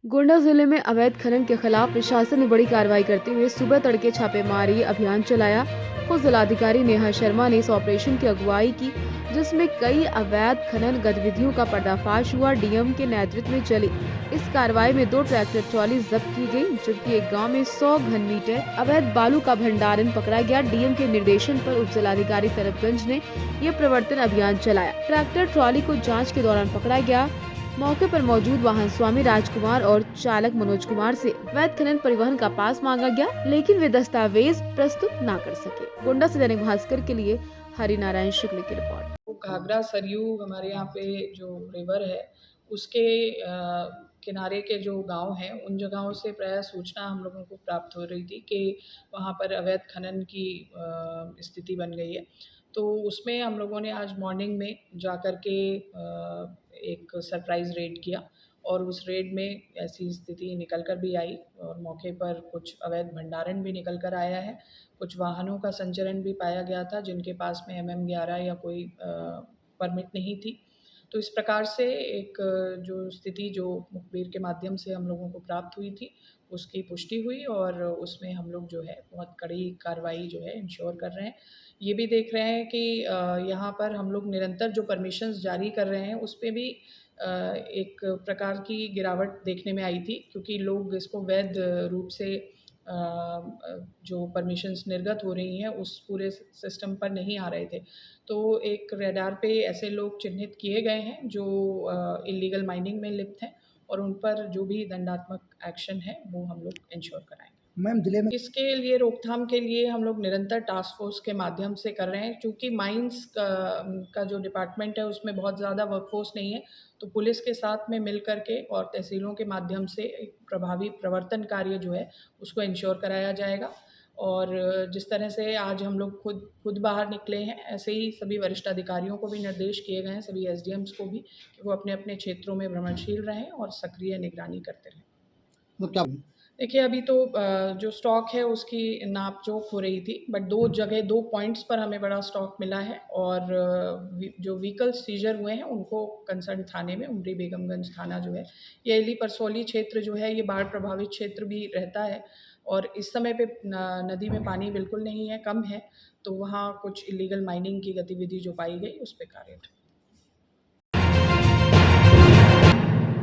गोंडा जिले में अवैध खनन के खिलाफ प्रशासन ने बड़ी कार्रवाई करते हुए सुबह तड़के छापेमारी अभियान चलाया। खुद जिलाधिकारी नेहा शर्मा ने इस ऑपरेशन की अगुवाई की, जिसमें कई अवैध खनन गतिविधियों का पर्दाफाश हुआ। डीएम के नेतृत्व में चली इस कार्रवाई में 2 ट्रैक्टर ट्रॉली जब्त की गई, जबकि एक गांव में 100 घन मीटर अवैध बालू का भंडारण पकड़ा गया। डीएम के निर्देशन पर उप जिलाधिकारी तरफगंज ने यह प्रवर्तन अभियान चलाया। ट्रैक्टर ट्रॉली को जाँच के दौरान पकड़ा गया। मौके पर मौजूद वाहन स्वामी राजकुमार और चालक मनोज कुमार से अवैध खनन परिवहन का पास मांगा गया, लेकिन वे दस्तावेज प्रस्तुत न कर सके। गोंडा से दैनिक भास्कर के लिए हरिनारायण शुक्ल की रिपोर्ट। घाघरा सरयू हमारे यहाँ पे जो रिवर है उसके किनारे के जो गांव हैं उन जगहों से प्रायः सूचना हम लोगों को प्राप्त हो रही थी कि वहाँ पर अवैध खनन की स्थिति बन गई है। तो उसमें हम लोगों ने आज मॉर्निंग में जाकर के एक सरप्राइज़ रेड किया और उस रेड में ऐसी स्थिति निकल कर भी आई और मौके पर कुछ अवैध भंडारण भी निकल कर आया है। कुछ वाहनों का संचरण भी पाया गया था जिनके पास में MM-11 या कोई परमिट नहीं थी। तो इस प्रकार से एक जो स्थिति जो मुखबिर के माध्यम से हम लोगों को प्राप्त हुई थी, उसकी पुष्टि हुई और उसमें हम लोग जो है बहुत कड़ी कार्रवाई जो है इंश्योर कर रहे हैं। ये भी देख रहे हैं कि यहाँ पर हम लोग निरंतर जो परमिशंस जारी कर रहे हैं उस पे भी एक प्रकार की गिरावट देखने में आई थी, क्योंकि लोग इसको वैध रूप से जो परमिशंस निर्गत हो रही हैं उस पूरे सिस्टम पर नहीं आ रहे थे। तो एक रडार पे ऐसे लोग चिन्हित किए गए हैं जो इल्लीगल माइनिंग में लिप्त हैं और उन पर जो भी दंडात्मक एक्शन है वो हम लोग इंश्योर कराएँगे। मैम जिले में इसके लिए रोकथाम के लिए हम लोग निरंतर टास्क फोर्स के माध्यम से कर रहे हैं, क्योंकि माइंस का जो डिपार्टमेंट है उसमें बहुत ज़्यादा वर्कफोर्स नहीं है। तो पुलिस के साथ में मिल कर के और तहसीलों के माध्यम से एक प्रभावी प्रवर्तन कार्य जो है उसको इंश्योर कराया जाएगा। और जिस तरह से आज हम लोग खुद बाहर निकले हैं, ऐसे ही सभी वरिष्ठ अधिकारियों को भी निर्देश किए गए हैं, सभी SDMs को भी, कि वो अपने अपने क्षेत्रों में भ्रमणशील रहें और सक्रिय निगरानी करते रहें। तो क्या देखिए, अभी तो जो स्टॉक है उसकी नाप-जोख हो रही थी, बट 2 जगह 2 पॉइंट्स पर हमें बड़ा स्टॉक मिला है और जो व्हीकल्स सीज़र हुए हैं उनको कंसर्न थाने में, उमरी बेगमगंज थाना जो है, ये एली परसौली क्षेत्र जो है ये बाढ़ प्रभावित क्षेत्र भी रहता है और इस समय पे नदी में पानी बिल्कुल नहीं है, कम है, तो वहाँ कुछ इल्लीगल माइनिंग की गतिविधि जो पाई गई उस पे कार्य